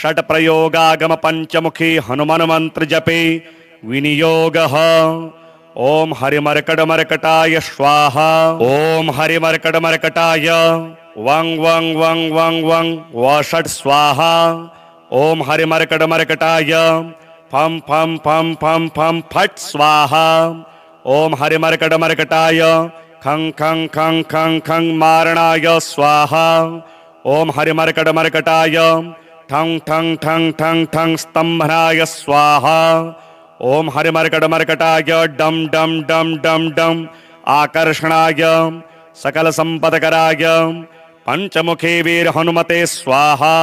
Speaker 1: षट्प्रयोगागमपञ्चमुखी हनुमन्मन्त्रजपे विनियोगः ओम हरिमर्कटमर्कटाय स्वाहा ओम हरिमर्कटमर्कटाय वं वं वं वं वं वषट् स्वाहा ओम हरिमर्कटमर्कटाय फं फं फं फं फं फट् स्वाहा ओम हरिमर्कटमर्कटाय खं खं खं खं खं मारणाय स्वाहा ओम हरिमर्कटमर्कटाय ठं ठं ठं ठं ठं स्तंभनाय स्वाहा ओम हरिमर्कटमर्कटाय डम डम डम डम डम आकर्षणाय सकल संपदकराय पंचमुखे वीर हनुमते स्वाहा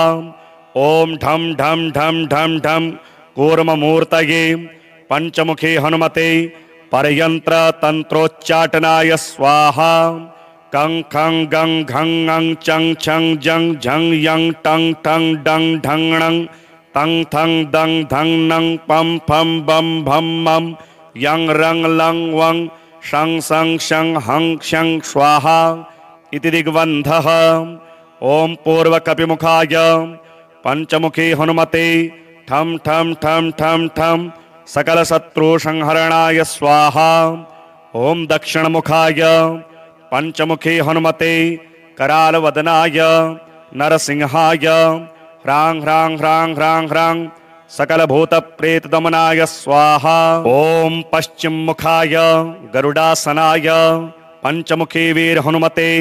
Speaker 1: ओम ढम ढम ढम ढम ढम कूर्ममूर्तये पंचमुखे हनुमते परयंत्र तंत्रोच्चाटनाय स्वाहा कं खं गं घं ङं चं छं जं झं यं टं ठं डं ढं णं तं थं दं धं नं पं फं बं भं मं यं रं लं वं शं सं शं हं क्षं स्वाहा इति दिग्बन्धः ओम पूर्वकपिमुखाय पंचमुखी हनुमते ठं ठं ठं ठं ठं सकलशत्रुसंहरणाय स्वाहा ओम दक्षिणमुखाय पंचमुखी हनुमते करालवदनाय नरसिंहाय ह्रां ह्रां ह्रां ह्रां ह्रां सकलभूतप्रेतदमनाय स्वाहा ओम पश्चिममुखाय गरुडासनाय पंचमुखी वीर हनुमते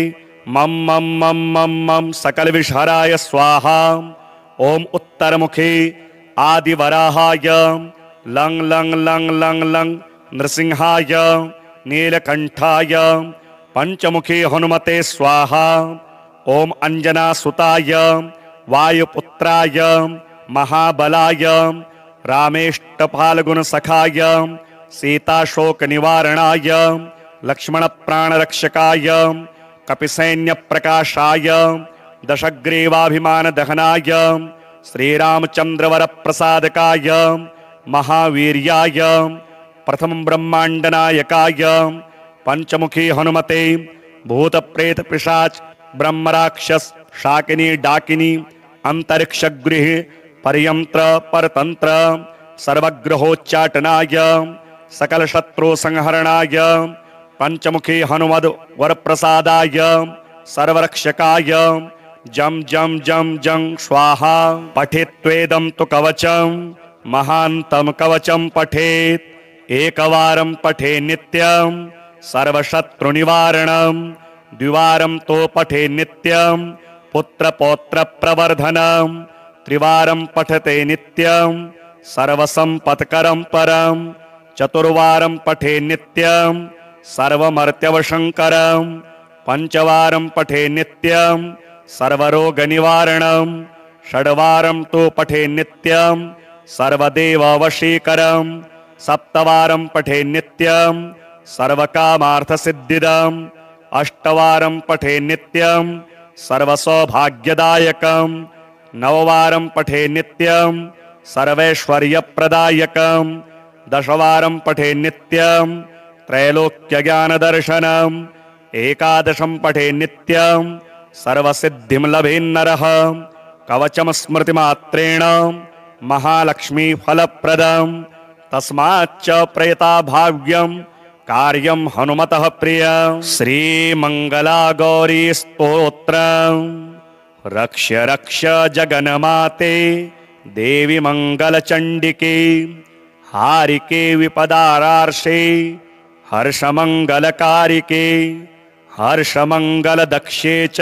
Speaker 1: मम मम मम मम मम सकलविषहराय स्वाहा ओम उत्तरमुखी आदिवराहाय लं लं लं लं लं नृसिंहाय नीलकंठाय पंचमुखी हनुमते स्वाहा ओम अंजनासुताय वायुपुत्राय महाबलाय रामेष्टफाल्गुनसखाय सीताशोकनिवारणाय लक्ष्मणप्राणरक्षकाय कपिसैन्यप्रकाशाय दशग्रीवाभिमानदहनाय श्रीरामचन्द्रवरप्रसादकाय महावीर्याय प्रथम ब्रह्मांडनायकाय पंचमुखी हनुमते भूतप्रेतपिशाच ब्रह्मराक्षस शाकिनी डाकिनी अंतरिक्षगृह पर्यंत्र परतंत्र सर्वग्रहोच्चाटनाय सकल शत्रु संहरणाय पंचमुखी हनुमद वरप्रसादाय सर्वरक्षकाय जं जं जं जं स्वाहा पठेत्वेदं तु कवचं महान्तं कवचं पठेत् एकवारं पठे नित्यं सर्वशत्रुनिवारणं द्विवारं तो पठे नित्यं पुत्रपौत्रप्रवर्धनं त्रिवारं पठते नित्यं सर्वसम्पत्करं परं चतुर्वारं पठे नित्यं सर्वमर्त्यवशङ्करं पञ्चवारं पठे नित्यं सर्वरोगनिवारणं षड्वारं तु पठे नित्यं सर्वदेववशीकरं सप्तवारं पठे नित्यं सर्वकामार्थसिद्धिदम् अष्टवारं पठे नित्यं सर्वसौभाग्यदायकं नववारं पठे नित्यं सर्वैश्वर्यप्रदायकं दशवारं पठे नित्यं त्रैलोक्यज्ञानदर्शनम् एकादशं पठे नित्यं सर्वसिद्धिं लभेन्नरः कवचं स्मृतिमात्रेण महालक्ष्मीफलप्रदं तस्माच्च प्रयताभाव्यं कार्यं हनुमतः प्रियं श्रीमङ्गला गौरी स्तोत्रं रक्ष रक्ष जगन्माते देवी मङ्गलचण्डिके हारिके विपदारार्षे हर्षमङ्गलकारिके हर्षमङ्गलदक्षे च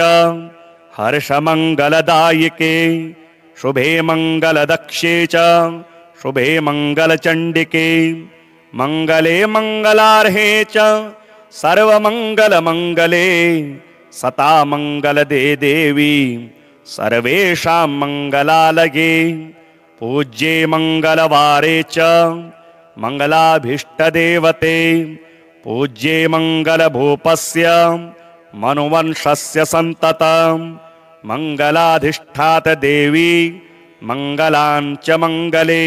Speaker 1: हर्षमङ्गलदायिके शुभे मङ्गलदक्षे च शुभे मङ्गलचण्डिके मङ्गले मङ्गलार्हे च सर्वमङ्गलमङ्गले सता मङ्गलदे देवी सर्वेषां मङ्गलालये पूज्ये मङ्गलवारे च मङ्गलाभीष्टदेवते पूज्ये मङ्गलभूपस्य मनुवंशस्य सन्ततं मङ्गलाधिष्ठात देवी मङ्गलाञ्च मङ्गले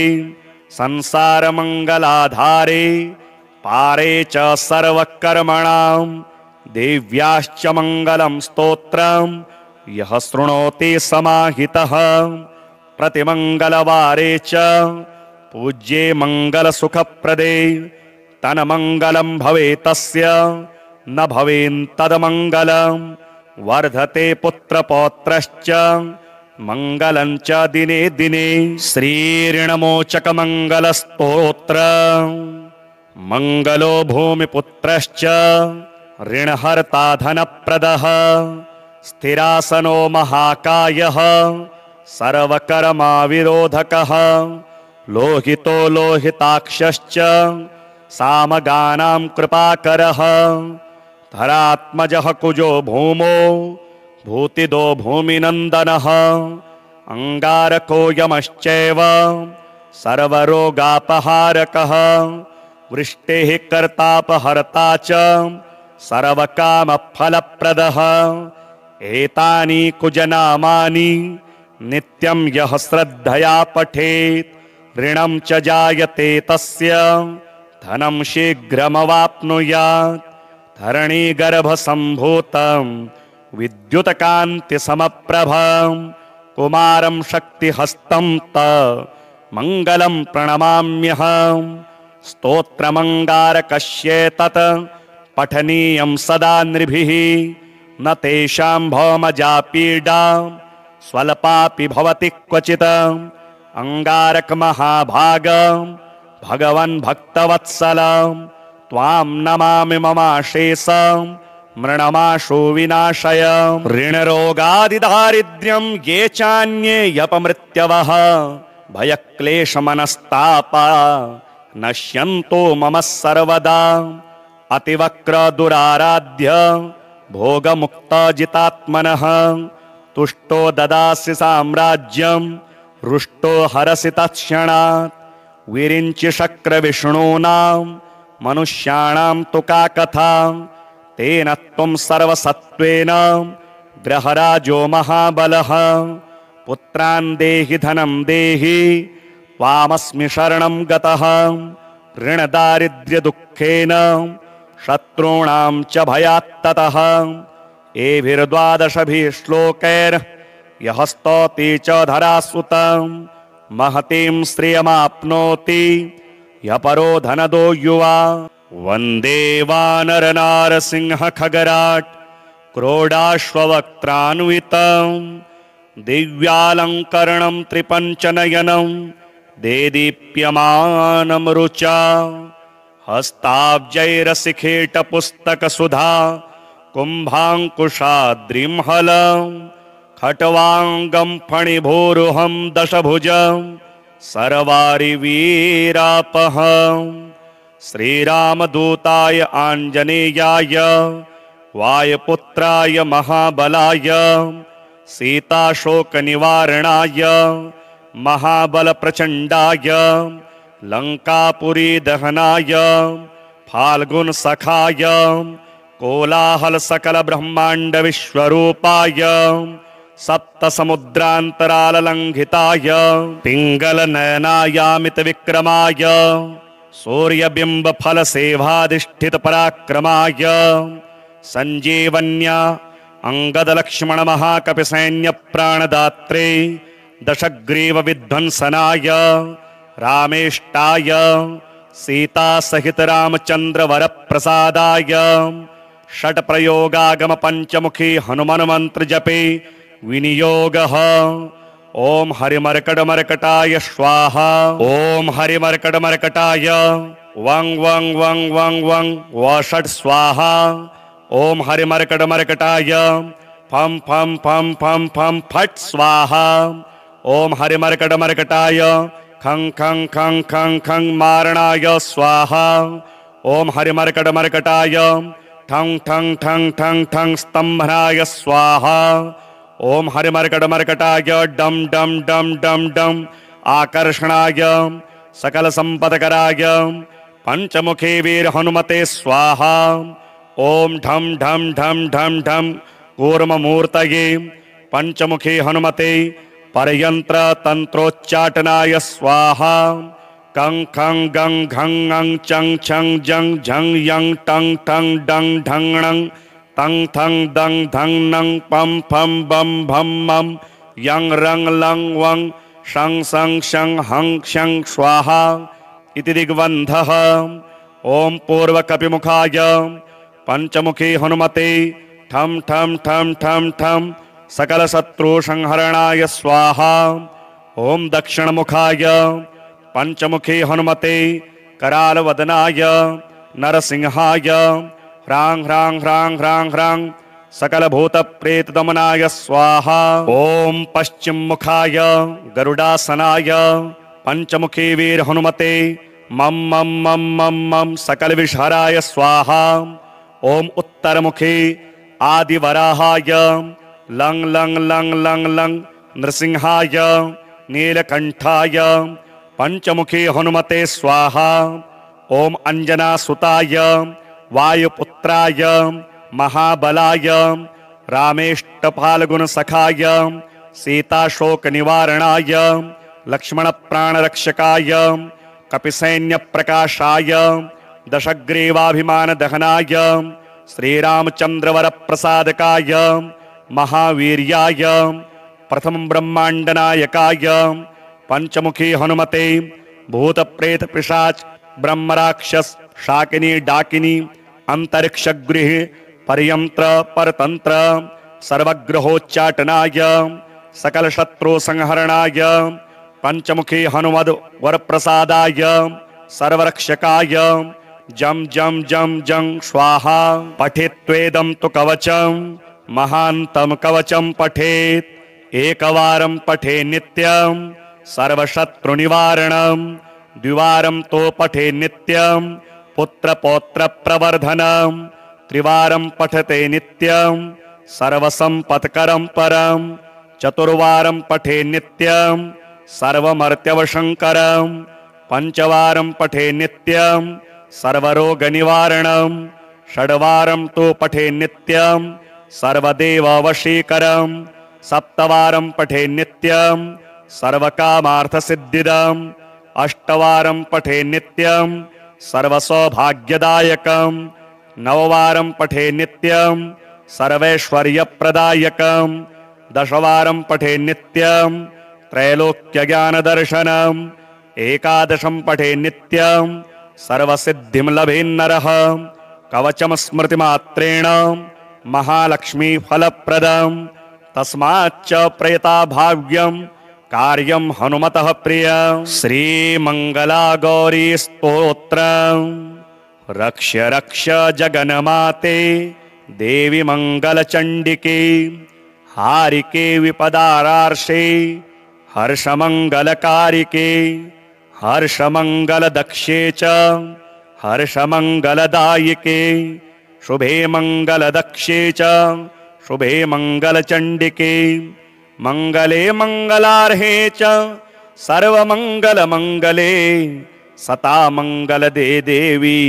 Speaker 1: संसारमङ्गलाधारे पारे च सर्वकर्मणां देव्याश्च मङ्गलं स्तोत्रं यः शृणोति समाहितः प्रतिमङ्गलवारे च पूज्ये मङ्गलसुखप्रदे तन्मङ्गलं भवेत् तस्य न भवेत्तदमङ्गलं वर्धते पुत्रपौत्रश्च मङ्गलं च दिने दिने श्रीऋणमोचकमङ्गलस्तोत्रम् मङ्गलो भूमिपुत्रश्च ऋणहर्ता धनप्रदः स्थिरासनो महाकायः सर्वकर्माविरोधकः लोहितो लोहिताक्षश्च सामगानां कृपाकरः धरात्मजः कुजो भूमो भूतिदो भूमिनन्दनः अङ्गारको यमश्चैव सर्वरोगापहारकः वृष्टेः कर्तापहर्ता च सर्वकामफलप्रदः एतानि कुजनामानि नित्यं यः श्रद्धया पठेत् ऋणं च जायते तस्य धनं शीघ्रमवाप्नुयात् धरणीगर्भसम्भूतं विद्युतकान्तिसमप्रभं कुमारं शक्तिहस्तं त मङ्गलं प्रणमाम्यहं स्तोत्रमङ्गारकस्येतत् पठनीयं सदा नृभिः न तेषां भौमजापीडा स्वल्पापि भवति क्वचित् अङ्गारकमहाभाग भगवन् भक्तवत्सलं त्वां नमामि ममाशेषं मृणमाशो विनाशय ऋणरोगादिदारिद्र्यं ये चान्ये यपमृत्यवः भयक्लेशमनस्तापा नश्यन्तो मम सर्वदा अतिवक्रदुराराध्य भोगमुक्तजितात्मनः तुष्टो ददासि साम्राज्यं रुष्टो हरसि तत्क्षणात् विरिञ्चि शक्रविष्णूनां मनुष्याणां तु का कथा तेन त्वं सर्वसत्त्वेन ग्रहराजो महाबलः पुत्रान् देहि धनं देहि त्वामस्मि शरणं गतः ऋणदारिद्र्यदुःखेन शत्रूणां च भयात्ततः एभिर्द्वादशभिः श्लोकैर् यः स्तौति च धरासुतं महतीं श्रियमाप्नोति यः परो धनदो युवा वन्दे वानरनारसिंह खगराट् क्रोडाश्ववक्त्रान्वितं दिव्यालङ्करणं त्रिपञ्चनयनं देदीप्यमानं रुचा हस्ताब्जैरशिखेटपुस्तकसुधा कुम्भाङ्कुशाद्रिंहलं खट्वाङ्गं फणिभूरुहं दशभुजं सर्वारिवीरापहं श्रीरामदूताय आञ्जनेयाय वायुपुत्राय महाबलाय सीताशोकनिवारणाय महाबलप्रचण्डाय लङ्कापुरीदहनाय फाल्गुनसखाय कोलाहलसकलब्रह्माण्डविश्वरूपाय सप्तसमुद्रान्तराललङ्घिताय पिङ्गलनयनायामितविक्रमाय सूर्यबिम्बफलसेवाधिष्ठितपराक्रमाय सञ्जीवन्या अंगदलक्ष्मणमहाकपिसैन्यप्राणदात्रे दशग्रीवविध्वंसनाय रामेष्टाय सीतासहितरामचन्द्रवरप्रसादाय षट्प्रयोगागमपञ्चमुखी हनुमन्मन्त्रजपे विनियोगः। ॐ हरिमर्कटमर्कटाय स्वाहा। ॐ हरिमर्कटमर्कटाय वं वं वं वं वं वषट् स्वाहा। ॐ हरिमर्कटमर्कटाय फं फं फं फं फं फट् स्वाहा। ॐ हरिमर्कटमर्कटाय खं खं खं खं खं मारणाय स्वाहा। ॐ हरिमर्कटमर्कटाय ठं ठं ठं ठं ठं स्तम्भनाय स्वाहा। ॐ हरिमर्कटमर्कटाय डं डं डं डं डं आकर्षणाय सकलसम्पदकराय पंचमुखे वीर हनुमते स्वाहा। ॐ ढं ढं ढं ढं ढं कूर्ममूर्तये पंचमुखे हनुमते परयंत्र तंत्रोच्चाटनाय स्वाहा। कं खं गं घं ङं चं छं जं झं यं टं ठं डं ढं णं तं थं दं धं नं पं फं बं भं मं यं रं लं वं शं सं शं हं क्षं स्वाहा इति दिग्बन्धः। ॐ पूर्वकपिमुखाय पंचमुखी हनुमते ठं ठं ठं ठं ठं सकलशत्रुसंहरणाय स्वाहा। ॐ दक्षिणमुखाय पंचमुखी हनुमते करालवदनाय नरसिंहाय ह्रां ह्रां ह्रां ह्रां ह्रां सकलभूतप्रेतदमनाय स्वाहा। ॐ पश्चिममुखाय गरुडासनाय पंचमुखी वीर हनुमते मं मं मं मं मं सकलविषहराय स्वाहा। ॐ उत्तरमुखे आदिवराहाय लं लं लं लं लं नृसिंहाय नीलकंठाय पंचमुखी हनुमते स्वाहा। ॐ अंजनासुताय वायुपुत्राय महाबलाय रामेष्टफाल्गुनसखाय सीताशोकनिवारणाय लक्ष्मणप्राणरक्षकाय कपिसैन्यप्रकाशाय दशग्रीवाभिमानदहनाय श्रीरामचन्द्रवरप्रसादकाय महावीर्याय प्रथम ब्रह्मांडनायकाय पंचमुखी हनुमते भूतप्रेतपिशाच ब्रह्मराक्षस शाकिनी डाकिनी अंतरिक्षगृह पर्यंत्र परतंत्र सर्वग्रहोच्चाटनाय सकलशत्रुसंहरणाय पंचमुखी हनुमद वरप्रसादाय सर्वरक्षकाय जं जं जं जं स्वाहा। पठेत्वेदं तु कवचं महान्तं कवचं पठेत् एकवारं पठे नित्यं सर्वशत्रुनिवारणं द्विवारं तो पठे नित्यं पुत्रपौत्रप्रवर्धनं त्रिवारं पठते नित्यं सर्वसम्पत्करं परं चतुर्वारं पठे नित्यं सर्वमर्त्यवशङ्करं पंचवारं पठे नित्यं सर्वरोगनिवारणं षड्वारं तो पठे नित्यं सर्वदेववशीकरं सप्तवारं पठे नित्यं सर्वकामार्थसिद्धिदं अष्टवारं पठे नित्यं सर्वसौभाग्यदायकं नववारं पठे नित्यं सर्वैश्वर्यप्रदायकं दशवारं पठे नित्यं त्रैलोक्यज्ञानदर्शनम् एकादशं पठे नित्यं सर्वसिद्धिं लभेन्नरः कवचं स्मृतिमात्रेण महालक्ष्मीफलप्रदं तस्माच्च प्रयता भाव्यं कार्यं हनुमतः प्रियं। श्रीमङ्गला गौरी स्तोत्रम्। रक्ष रक्ष जगन्माते देवी मङ्गलचण्डिके हारिके विपदारार्षे हर्षमङ्गलकारिके हर्षमङ्गलदक्षे च हर्षमङ्गलदायिके शुभे मङ्गलदक्षे च शुभे मङ्गलचण्डिके मङ्गले मङ्गलार्हे च सर्वमङ्गलमङ्गले सता मङ्गलदे देवी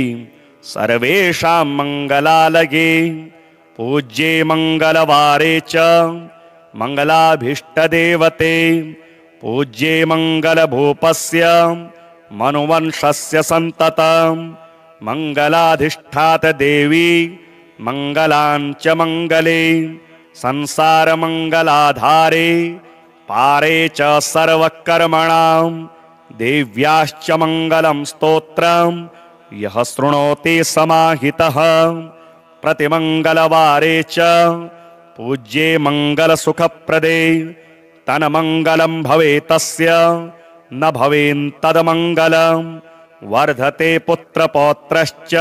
Speaker 1: सर्वेषां मङ्गलालये। पूज्ये मङ्गलवारे च मङ्गलाभीष्टदेवते पूज्ये मङ्गलभूपस्य मनुवंशस्य सन्ततं मङ्गलाधिष्ठात देवी मङ्गलाञ्च मङ्गले संसारमङ्गलाधारे पारे च सर्वकर्मणां देव्याश्च मङ्गलं स्तोत्रं यः शृणोति समाहितः प्रतिमङ्गलवारे च पूज्ये मङ्गलसुखप्रदे तन्मङ्गलं भवेत् तस्य न भवेत्तन्मङ्गलं वर्धते पुत्रपौत्रश्च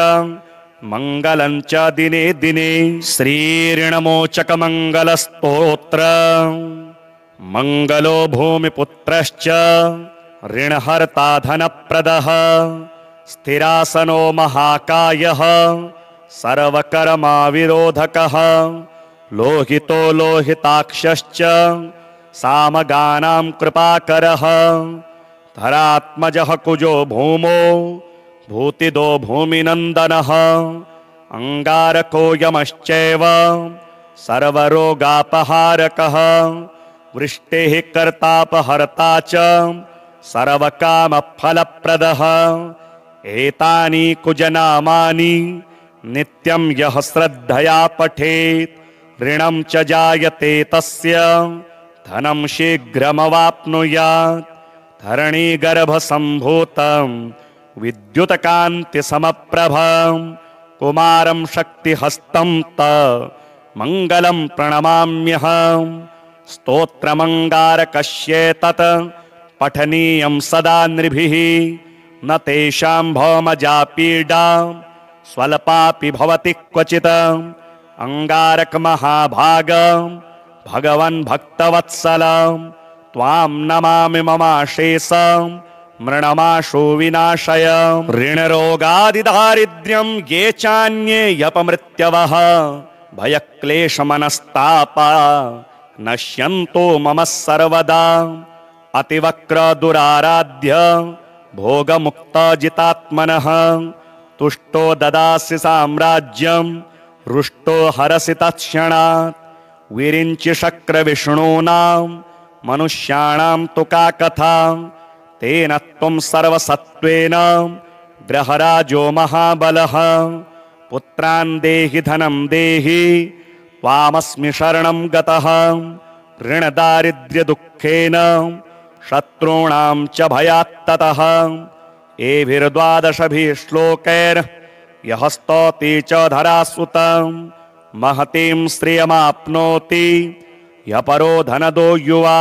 Speaker 1: मङ्गलं च दिने दिने। श्रीऋणमोचकमङ्गलस्तोत्रम्। मङ्गलो भूमिपुत्रश्च ऋणहर्ता धनप्रदः स्थिरासनो महाकायः सर्वकर्माविरोधकः लोहितो लोहिताक्षश्च सामगानां कृपाकरः धरात्मजः कुजो भूमो भूतिदो भूमिनन्दनः अङ्गारको यमश्चैव सर्वरोगापहारकः वृष्टेः कर्तापहर्ता च सर्वकामफलप्रदः एतानि कुजनामानि नित्यं यः श्रद्धया पठेत् ऋणं च जायते तस्य धनं शीघ्रमवाप्नुयात्। धरणीगर्भसम्भूतं विद्युत्कान्तिसमप्रभं कुमारं शक्तिहस्तं त मङ्गलं प्रणमाम्यहम्। स्तोत्रमङ्गारकस्येतत् पठनीयं सदा नृभिः न तेषां भौमजा पीडा स्वल्पापि भवति क्वचित्। अङ्गारकमहाभाग भगवन् भक्तवत्सलं त्वां नमामि ममाशेषं मृणमाशो विनाशय। ऋणरोगादिदारिद्र्यं ये चान्ये यपमृत्यवः भयक्लेशमनस्तापा नश्यन्तो मम सर्वदा। अतिवक्र दुराराध्य भोगमुक्तजितात्मनः तुष्टो ददासि साम्राज्यं रुष्टो हरसि तत्क्षणात्। विरिञ्चि शक्रविष्णूनां मनुष्याणां तु का कथा तेन त्वं सर्वसत्त्वेन ग्रहराजो महाबलः। पुत्रान् देहि धनं देहि त्वामस्मि शरणं गतः। ऋणदारिद्र्यदुःखेन शत्रूणां च भयात्ततः। एभिर्द्वादशभिः श्लोकैर् यः स्तौति च धरासुतं महतीं श्रियमाप्नोति यः परो धनदो युवा।